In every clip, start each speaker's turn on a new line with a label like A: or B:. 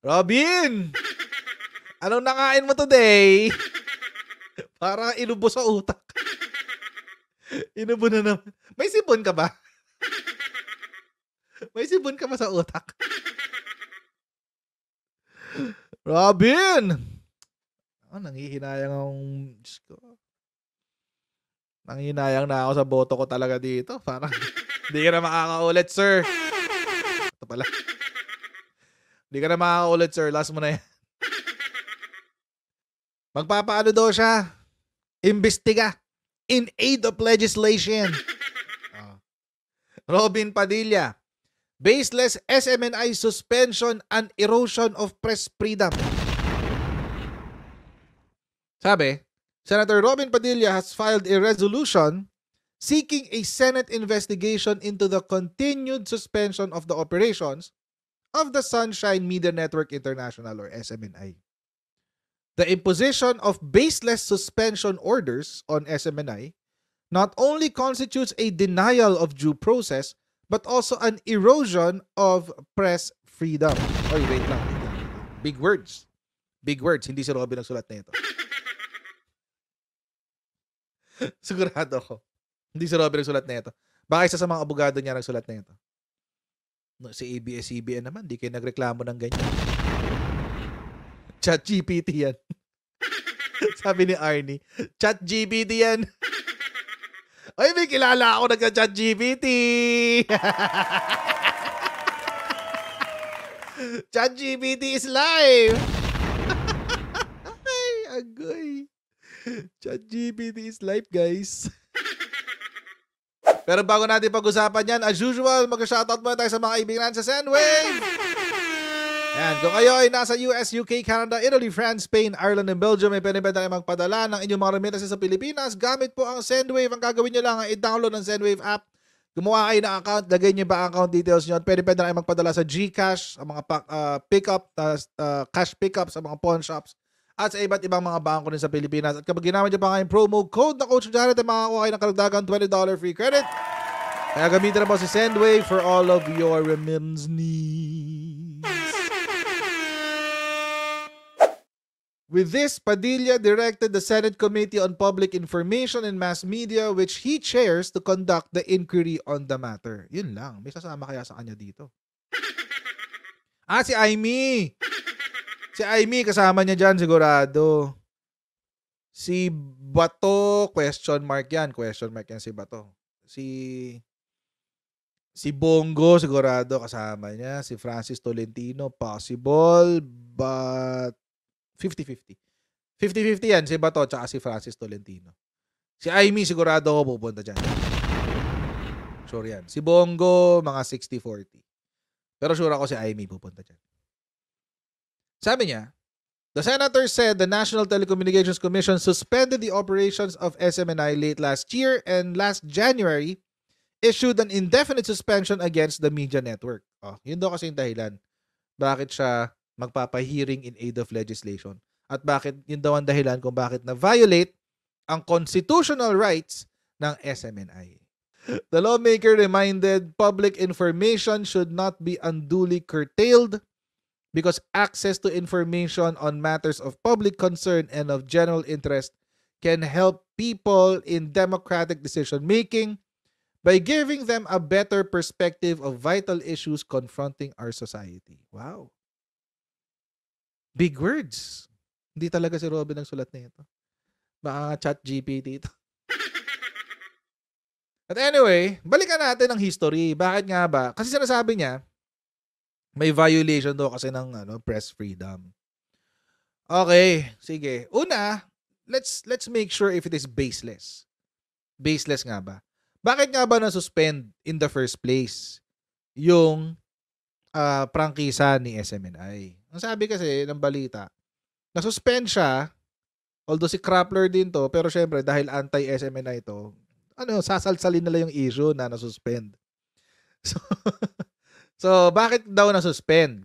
A: Robin! Anong nakain mo today? Parang inubo sa utak. Inubo na naman. May sipon ka ba? May sipon ka ba sa utak? Robin! Nanghihinayang akong... Diyos ko. Nanghihinayang na ako sa boto ko talaga dito. Parang hindi ka na makakaulit, sir. Ito pala. Hindi ka na makakaulit, sir. Last mo na yan. Magpapaano daw siya? Imbestiga. In aid of legislation. Robin Padilla. Baseless SMNI suspension and erosion of press freedom. Sabi, Senator Robin Padilla has filed a resolution seeking a Senate investigation into the continued suspension of the operations of the Sunshine Media Network International or SMNI. The imposition of baseless suspension orders on SMNI not only constitutes a denial of due process but also an erosion of press freedom. Oy, wait lang. Big words. Big words. Hindi si Robin nagsulat na ito. Sigurado ko. Hindi si Robin nagsulat na ito. Baka isa sa mga abogado niya nagsulat na ito. Si ABS-CBN naman, di kayo nagreklamo ng ganyan. ChatGPT yan. Sabi ni Arnie, ChatGPT yan. Ay, may kilala ako nagka-ChatGPT. ChatGPT is live. Ay, agoy. ChatGPT is live, guys. Pero bago natin pag-usapan yan, as usual, mag-shoutout muna tayo sa mga kaibigan sa Sendwave. Yan, kung kayo ay nasa US, UK, Canada, Italy, France, Spain, Ireland, and Belgium, may pwede kayo magpadala ng inyong mga remittances sa Pilipinas. Gamit po ang Sendwave. Ang gagawin nyo lang ay i-download ang Sendwave app. Gumawa kayo ng account, lagay nyo ba ang account details nyo. Pwede kayo magpadala sa GCash, sa mga pick-up, cash pick-up sa mga pawn shops, at sa iba't ibang mga bangko rin sa Pilipinas. At kapag ginamit nyo pa kayong promo code na Coach Jared, ay makakakuha kayo ng karagdagang $20 free credit. Kaya gamitin na po si Sendwave for all of your remittance needs. With this, Padilla directed the Senate Committee on Public Information and Mass Media, which he chairs, to conduct the inquiry on the matter. Yun lang. May sasama kaya sa kanya dito. Si Aimee. Si Aimee, kasama niya dyan, sigurado. Si Bato, question mark yan. Question mark yan si Bato. Si Bongo, sigurado, kasama niya. Si Francis Tolentino, possible, but 50-50. 50-50 yan, si Bato tsaka si Francis Tolentino. Si Aimee, sigurado ko pupunta dyan. Sure yan. Si Bongo, mga 60-40. Pero sure ako si Aimee pupunta dyan. Sabi niya, the senator said the National Telecommunications Commission suspended the operations of SMNI late last year and last January issued an indefinite suspension against the media network. Yun daw kasi yung dahilan. Bakit siya magpapahearing in aid of legislation? At bakit yun daw ang dahilan kung bakit na-violate ang constitutional rights ng SMNI. The lawmaker reminded public information should not be unduly curtailed because access to information on matters of public concern and of general interest can help people in democratic decision-making by giving them a better perspective of vital issues confronting our society. Wow. Big words. Hindi talaga si Robin ang sulat na ito. Baka ChatGPT ito. But anyway, balikan natin ang history. Bakit nga ba? Kasi sinasabi niya, may violation daw kasi ng press freedom. Okay, sige. Una, let's make sure if it is baseless. Baseless nga ba? Bakit nga ba na-suspend in the first place yung prangkisa ni SMNI? Ang sabi kasi ng balita, na-suspend siya, although si Krappler din to, pero syempre dahil anti-SMNI to, sasalsalin nila yung issue na na-suspend. So bakit daw na-suspend?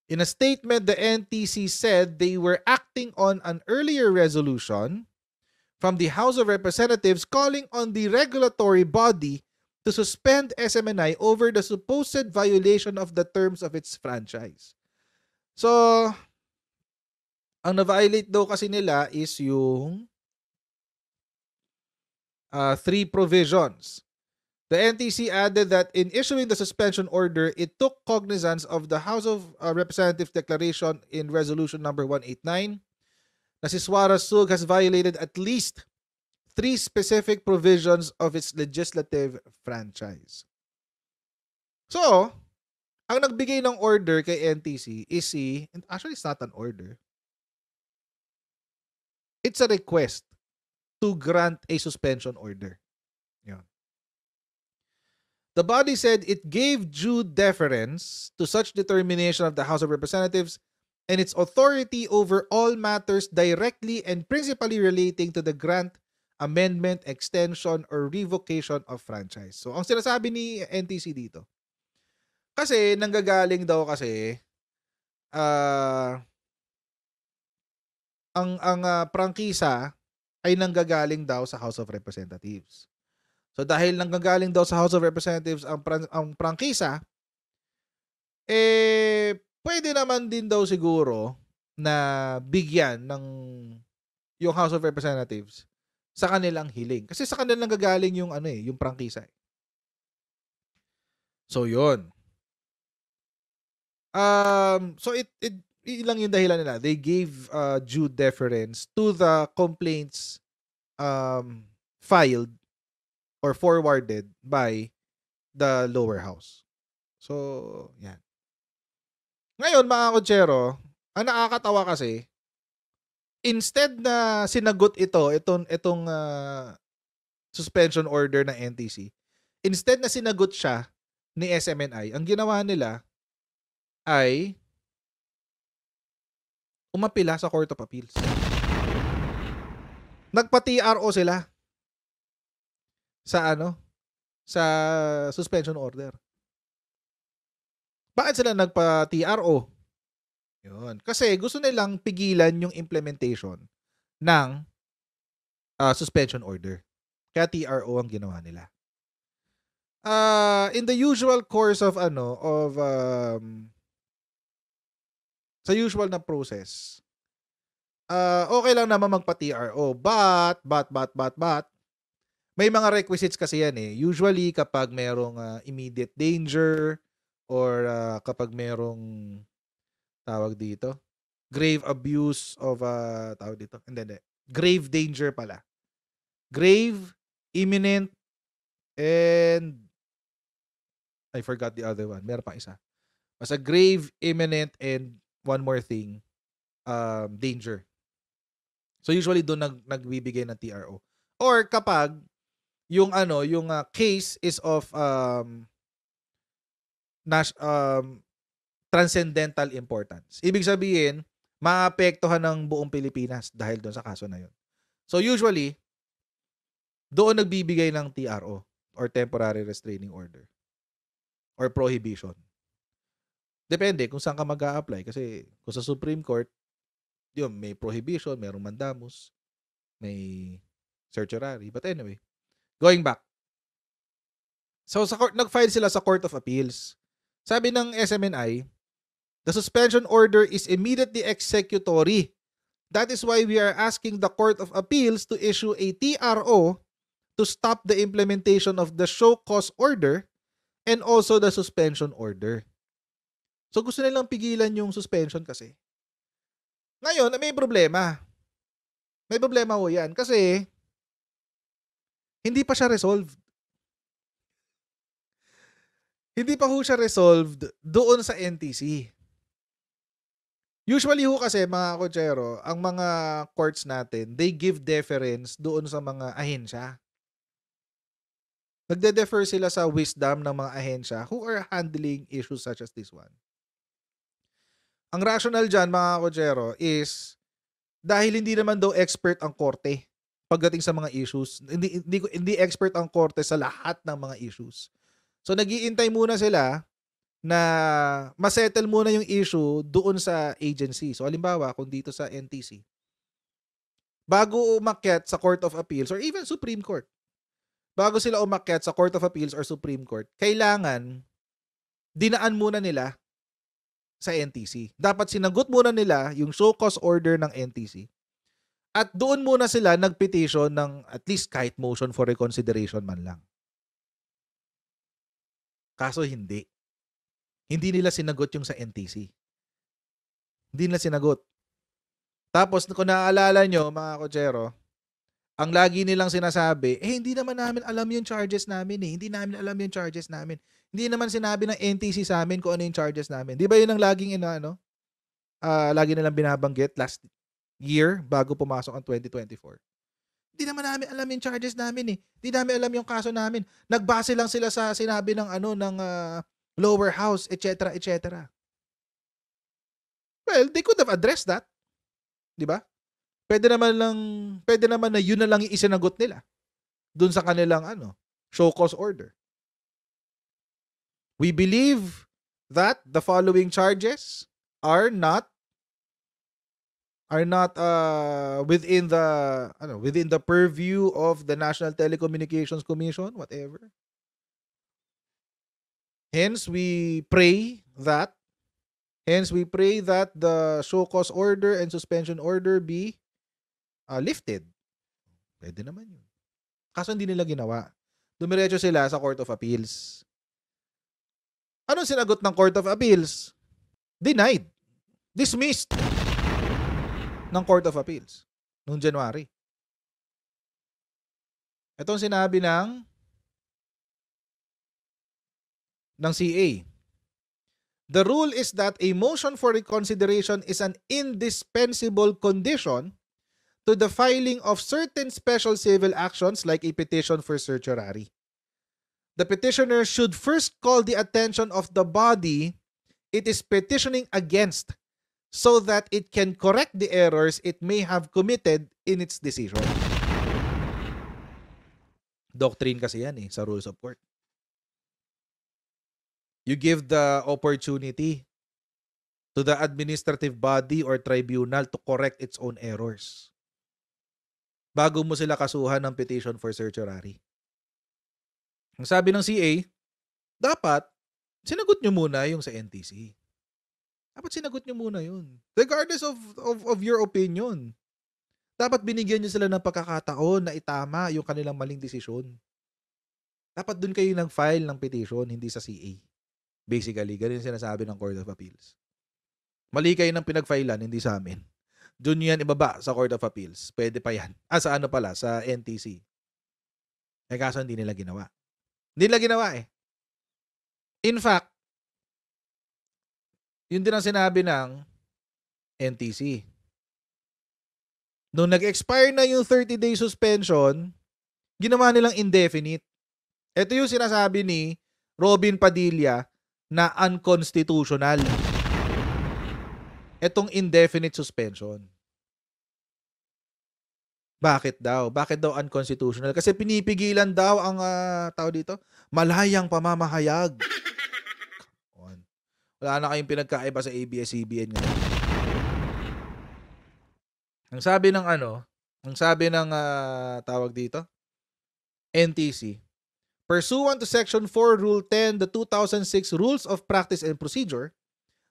A: In a statement, the NTC said they were acting on an earlier resolution from the House of Representatives calling on the regulatory body to suspend SMNI over the supposed violation of the terms of its franchise. So, ang na-violate daw kasi nila is yung 3 provisions. The NTC added that in issuing the suspension order, it took cognizance of the House of Representatives declaration in Resolution number 189 na si Suara Sug has violated at least 3 specific provisions of its legislative franchise. So, ang nagbigay ng order kay NTC is actually it's not an order. It's a request to grant a suspension order. Yun. The body said it gave due deference to such determination of the House of Representatives and its authority over all matters directly and principally relating to the grant, amendment, extension, or revocation of franchise. So, ang sinasabi ni NTC dito, kasi nanggagaling daw kasi ang prangkisa ay nanggagaling daw sa House of Representatives. So dahil nanggagaling daw sa House of Representatives ang prangkisa, pwede naman din daw siguro na bigyan ng yung House of Representatives sa kanilang hiling. Kasi sa kanilang nanggagaling yung yung prangkisa. So yun. So ilang yung dahilan nila. They gave due deference to the complaints filed or forwarded by the lower house. So, yan. Ngayon, mga kutsero, ang nakakatawa kasi, instead na sinagot itong suspension order ng NTC, instead na sinagot siya ni SMNI, ang ginawa nila ay umapila sa Court of Appeals. Nagpa-TRO sila sa sa suspension order. Bakit sila nagpa-TRO? Yun. Kasi gusto nilang pigilan yung implementation ng suspension order. Kaya TRO ang ginawa nila. In the usual course of sa usual na process, okay lang naman magpa-TRO. But, may mga requisites kasi yan eh. Usually, kapag merong immediate danger or kapag merong tawag dito, grave abuse of tawag dito, hindi. Grave danger pala. Grave, imminent, and I forgot the other one. Meron pa isa. Basta grave, imminent, and one more thing, danger. So usually doon nagbibigay ng TRO. Or kapag yung case is of transcendental importance. Ibig sabihin, maapektuhan ng buong Pilipinas dahil doon sa kaso na yun. So usually, doon nagbibigay ng TRO or temporary restraining order or prohibition. Depende kung saan ka mag-a-apply kasi kung sa Supreme Court, yun, may prohibition, mayroong mandamus, may certiorari. But anyway, going back. So sa court, nag-file sila sa Court of Appeals. Sabi ng SMNI, the suspension order is immediately executory. That is why we are asking the Court of Appeals to issue a TRO to stop the implementation of the show cause order and also the suspension order. So gusto nilang pigilan yung suspension kasi. Ngayon, may problema. May problema ho yan kasi hindi pa siya resolved. Hindi pa ho siya resolved doon sa NTC. Usually ho kasi mga kotsero, ang mga courts natin, they give deference doon sa mga ahensya. Nagde-defer sila sa wisdom ng mga ahensya who are handling issues such as this one. Ang rational dyan mga kotsero is dahil hindi naman daw expert ang korte pagdating sa mga issues. Hindi expert ang korte sa lahat ng mga issues. So nag-iintay muna sila na masettle muna yung issue doon sa agency. So halimbawa, kung dito sa NTC, bago umakyat sa Court of Appeals or even Supreme Court, bago sila umakyat sa Court of Appeals or Supreme Court, kailangan dinaan muna nila sa NTC. Dapat sinagot muna nila yung show cause order ng NTC. At doon muna sila nagpetition ng at least kahit motion for reconsideration man lang. Kaso hindi. Hindi nila sinagot yung sa NTC. Hindi nila sinagot. Tapos kung naaalala nyo, mga kotsero, ang lagi nilang sinasabi, hindi naman namin alam yung charges namin eh. Hindi namin alam yung charges namin. Hindi naman sinabi ng NTC sa amin kung ano yung charges namin. Di ba yun ang laging lagi nilang binabanggit last year bago pumasok ang 2024. Hindi naman namin alam yung charges namin eh. Hindi namin alam yung kaso namin. Nagbase lang sila sa sinabi ng lower house, etc., etc. Well, they could have addressed that. Di ba? Pwede naman na yun na lang yung isinagot nila dun sa kanilang show cause order. We believe that the following charges are not within the purview of the National Telecommunications Commission, whatever. Hence we pray that the show cause order and suspension order be lifted. Pwede naman yun. Kaso hindi nila ginawa. Dumiretso sila sa Court of Appeals. Anong sinagot ng Court of Appeals? Denied. Dismissed ng Court of Appeals noong January. Itong sinabi ng CA. The rule is that a motion for reconsideration is an indispensable condition to the filing of certain special civil actions like a petition for certiorari. The petitioner should first call the attention of the body it is petitioning against so that it can correct the errors it may have committed in its decision. Doctrine kasi yan sa rules of court. You give the opportunity to the administrative body or tribunal to correct its own errors bago mo sila kasuhan ng petition for certiorari. Ang sabi ng CA, dapat sinagot nyo muna yung sa NTC. Dapat sinagot nyo muna yun. Regardless of your opinion. Dapat binigyan nyo sila ng pagkakataon na itama yung kanilang maling desisyon. Dapat dun kayo nag-file ng petition, hindi sa CA. Basically, ganun yung sinasabi ng Court of Appeals. Mali kayo ng pinag-filean, hindi sa amin. Dun yan ibaba sa Court of Appeals. Pwede pa yan. Sa NTC. Kaso hindi nila ginawa. Hindi nila ginawa eh. In fact, yun din ang sinabi ng NTC. Nung nag-expire na yung 30-day suspension, ginawa nilang indefinite. Ito yung sinasabi ni Robin Padilla na unconstitutional. Itong indefinite suspension. Bakit daw? Bakit daw unconstitutional? Kasi pinipigilan daw ang malayang pamamahayag. Wala na kayong pinagkaiba sa ABS-CBN ngayon. Ang sabi ng tawag dito, NTC, pursuant to Section 4, Rule 10, the 2006 Rules of Practice and Procedure,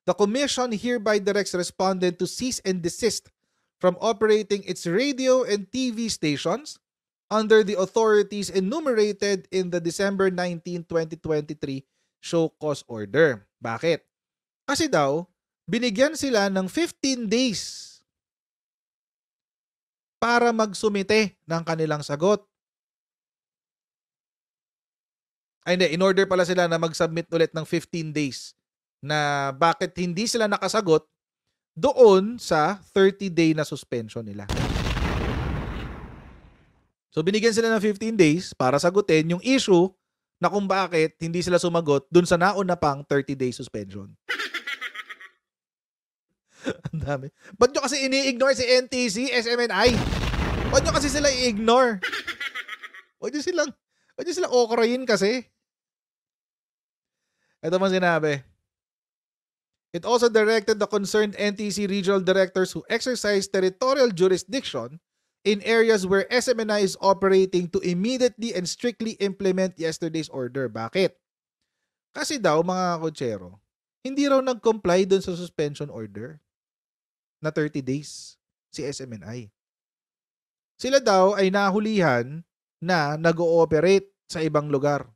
A: the Commission hereby directs respondent to cease and desist from operating its radio and TV stations under the authorities enumerated in the December 19, 2023 show cause order. Bakit? Kasi daw, binigyan sila ng 15 days para magsumite ng kanilang sagot. In order pala sila na mag-submit ulit ng 15 days na bakit hindi sila nakasagot doon sa 30-day na suspension nila. So binigyan sila ng 15 days para sagutin yung issue na kung bakit hindi sila sumagot doon sa nauna pang 30-day suspension. Ang dami. Ba't nyo kasi ini-ignore si NTC, SMNI? Ba't nyo kasi sila i-ignore? Huwag nyo silang okrayin kasi. Ito man sinabi. It also directed the concerned NTC regional directors who exercise territorial jurisdiction in areas where SMNI is operating to immediately and strictly implement yesterday's order. Bakit? Kasi daw, mga kotsero, hindi raw nag-comply dun sa suspension order na 30 days si SMNI. Sila daw ay nahulihan na nag-ooperate sa ibang lugar.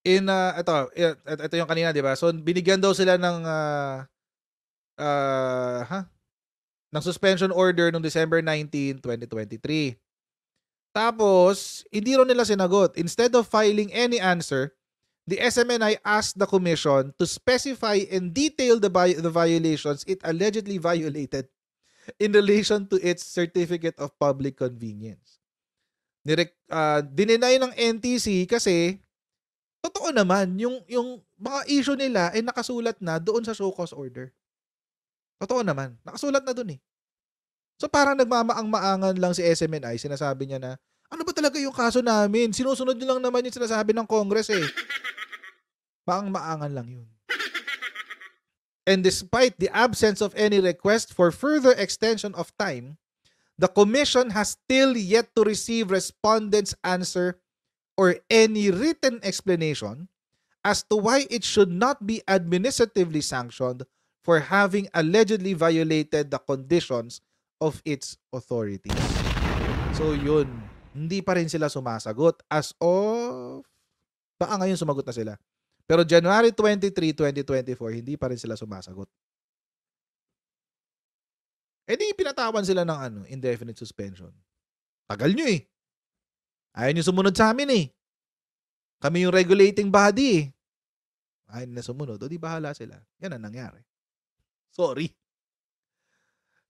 A: Ito yung kanina, di ba? So, binigyan daw sila ng suspension order noong December 19, 2023. Tapos, hindi raw nila sinagot. Instead of filing any answer, the SMNI asked the commission to specify and detail the violations it allegedly violated in relation to its certificate of public convenience. Dininay ng NTC kasi totoo naman yung mga issue nila ay nakasulat na doon sa show cause order. Totoo naman, nakasulat na doon eh. So parang nagmamaang-maangan lang si SMNI, sinasabi niya na, ano ba talaga yung kaso namin? Sinusunod niyo lang naman yung sinasabi ng Congress eh. Maang-maangan lang yun. And despite the absence of any request for further extension of time, the commission has still yet to receive respondents' answer or any written explanation as to why it should not be administratively sanctioned for having allegedly violated the conditions of its authorities. So yun, hindi pa rin sila sumasagot as of, baka ngayon sumagot na sila. Pero January 23, 2024, hindi pa rin sila sumasagot. Eh di pinatawan sila ng indefinite suspension. Tagal nyo eh. Ayaw nyo sumunod sa amin eh. Kami yung regulating body eh. Ayaw na sumunod. O di bahala sila. Yan ang nangyari. Sorry.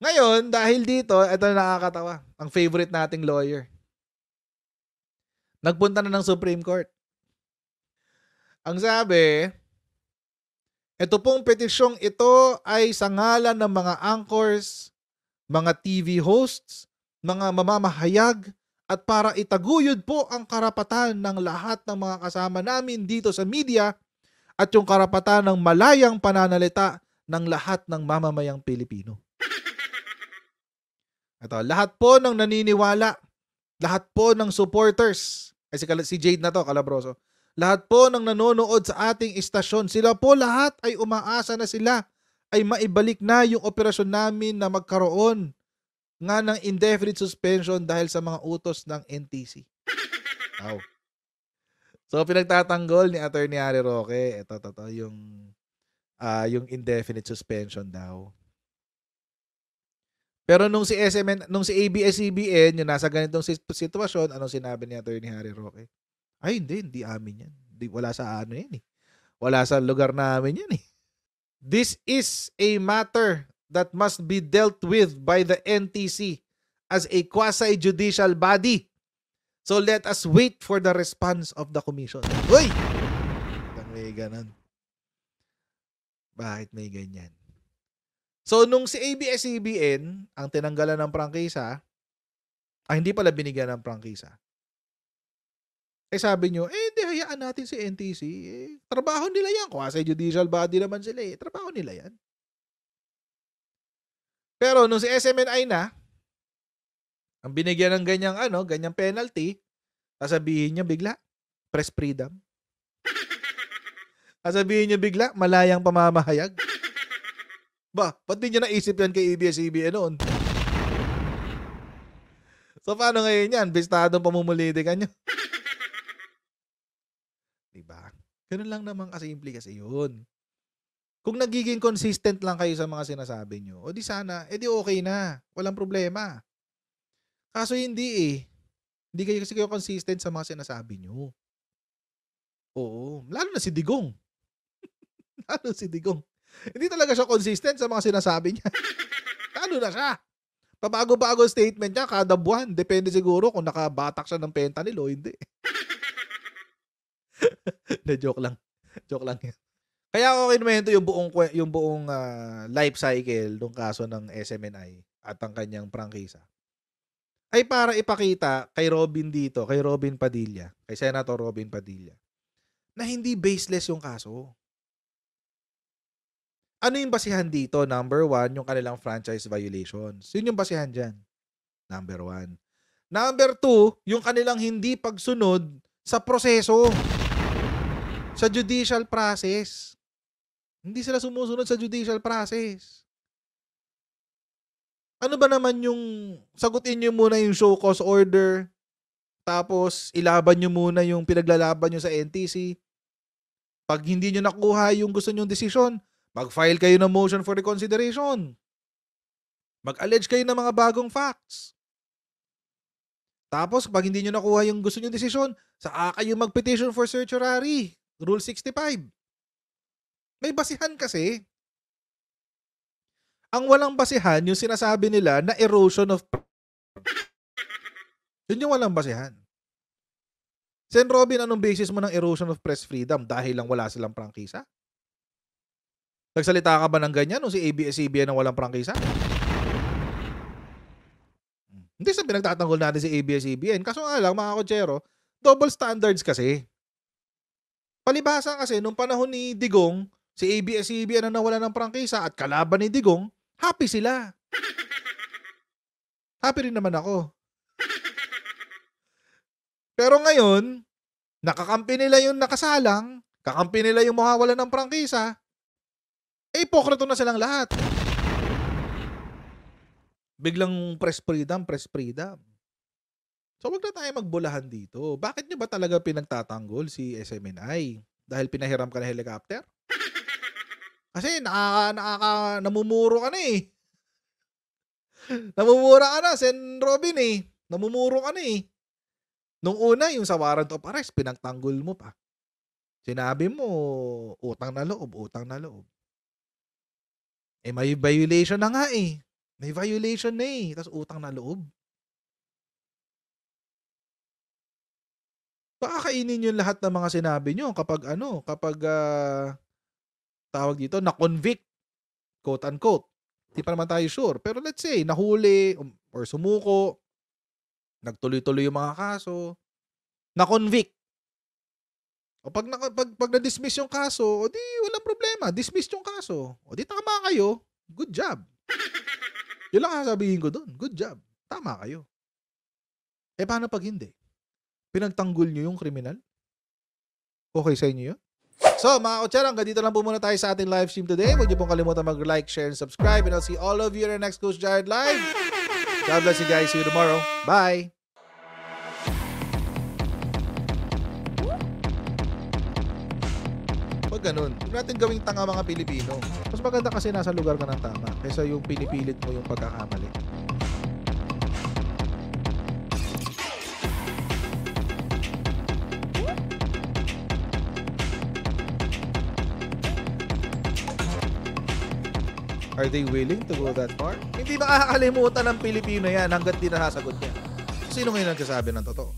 A: Ngayon, dahil dito, ito na nakakatawa. Ang favorite nating lawyer. Nagpunta na ng Supreme Court. Ang sabi, ito pong petisyong ito ay sa ngalan ng mga anchors, mga TV hosts, mga mamamahayag, at para itaguyod po ang karapatan ng lahat ng mga kasama namin dito sa media at yung karapatan ng malayang pananalita ng lahat ng mamamayang Pilipino. Ito, lahat po ng naniniwala, lahat po ng supporters, ay si Jade na to, Calabroso, lahat po ng nanonood sa ating istasyon, sila po lahat ay umaasa na sila ay maibalik na yung operasyon namin na magkaroon nga ng indefinite suspension dahil sa mga utos ng NTC. Wow. So pinagtatanggol ni Attorney Harry Roque, ito yung indefinite suspension daw. Pero nung si ABS-CBN, yung nasa ganitong sitwasyon, anong sinabi ni Attorney Harry Roque? Ay, hindi amin yan. Wala sa yan eh. Wala sa lugar namin yan eh. This is a matter that must be dealt with by the NTC as a quasi-judicial body. So let us wait for the response of the commission. Uy! Bakit may ganun? Bakit may ganyan? So nung si ABS-CBN ang tinanggalan ng prangkisa, hindi pala binigyan ng prangkisa. Eh sabi nyo, hindi hayaan natin si NTC. Trabaho nila yan. Quasi-judicial body naman sila eh. Trabaho nila yan. Pero nung si SMNI na, ang binigyan ng ganyang penalty, sasabihin niya bigla, press freedom. Sasabihin niya bigla, malayang pamamahayag. Ba't di niya naisip yan kay ABS-CBN noon? So paano ngayon yan? Bistadong pamumulitika nyo. Diba? Ganun lang naman kasimple kasi yun. Kung nagiging consistent lang kayo sa mga sinasabi nyo, o di sana, edi okay na. Walang problema. Kaso hindi eh. Hindi kayo consistent sa mga sinasabi nyo. Oo. Lalo na si Digong. Lalo si Digong. Hindi talaga siya consistent sa mga sinasabi niya. Lalo na siya. Pabago-bago statement niya kada buwan. Depende siguro kung nakabatak siya ng fentanyl o hindi. Joke lang. Joke lang yan. Kaya ako kinuwento yung buong life cycle ng kaso ng SMNI at ang kanyang prangkisa. Ay para ipakita kay Robin Padilla, kay Senator Robin Padilla, na hindi baseless yung kaso. Ano yung basihan dito? Number 1, yung kanilang franchise violations. Yun yung basihan dyan. Number 1. Number 2, yung kanilang hindi pagsunod sa proseso. Sa judicial process. Hindi sila sumusunod sa judicial process. Ano ba naman yung sagutin nyo muna yung show cause order, tapos ilaban nyo muna yung pinaglalaban nyo sa NTC. Pag hindi nyo nakuha yung gusto nyong desisyon, mag-file kayo ng motion for reconsideration. Mag-allege kayo ng mga bagong facts. Tapos, pag hindi nyo nakuha yung gusto nyong desisyon, saka kayo mag-petition for certiorari. Rule 65. May basihan kasi. Ang walang basihan, yung sinasabi nila na erosion of... Yun yung walang basihan. Sen Robin, anong basis mo ng erosion of press freedom? Dahil lang wala silang prangkisa? Nagsalita ka ba ng ganyan nung si ABS-CBN na walang prangkisa? Hindi sa pinagtatanggol natin si ABS-CBN. Kaso nga lang, mga kotsero, double standards kasi. Palibasa kasi, nung panahon ni Digong, si ABS-CBN na nawala ng prangkisa at kalaban ni Digong, happy sila. Happy rin naman ako. Pero ngayon, nakakampi nila yung nakasalang, kakampi nila yung mawawala ng prangkisa, hipokrito na silang lahat. Biglang press freedom, press freedom. So wag na tayo magbulahan dito. Bakit nyo ba talaga pinagtatanggol si SMNI? Dahil pinahiram ka ng helicopter? Kasi namumuro ka na eh. Namumura ka na, Sen Robin eh. Namumuro ka na eh. Nung una, yung sa warrant of arrest, pinagtanggol mo pa. Sinabi mo, utang na loob, utang na loob. Eh may violation na nga eh. May violation na eh. Tapos utang na loob. Baka kainin yung lahat ng mga sinabi nyo kapag tawag dito, na-convict, quote-unquote. Hindi pa naman tayo sure. Pero let's say, nahuli or sumuko, nagtuloy-tuloy yung mga kaso, na-convict. O pag na-dismiss yung kaso, o di walang problema, dismiss yung kaso. O di tama kayo, good job. Yun lang sasabihin ko doon, good job, tama kayo. Eh paano pag hindi? Pinagtanggol nyo yung kriminal? Okay sa inyo yun? So mga kotsero, hanggang dito lang po muna tayo sa ating live stream today. Huwag niyo pong kalimutan mag-like, share, and subscribe. And I'll see all of you in our next Coach Jared Live. God bless you guys. See you tomorrow. Bye! Huwag ganun. Huwag natin gawing tanga mga Pilipino. Mas maganda kasi nasa lugar ka ng tama kaysa yung pinipilit mo yung pagkakamali. Are they willing to go that far? Hindi makakalimutan ng Pilipino yan hanggat di nasasagot niya. Sino ngayon nagsasabi ng totoo?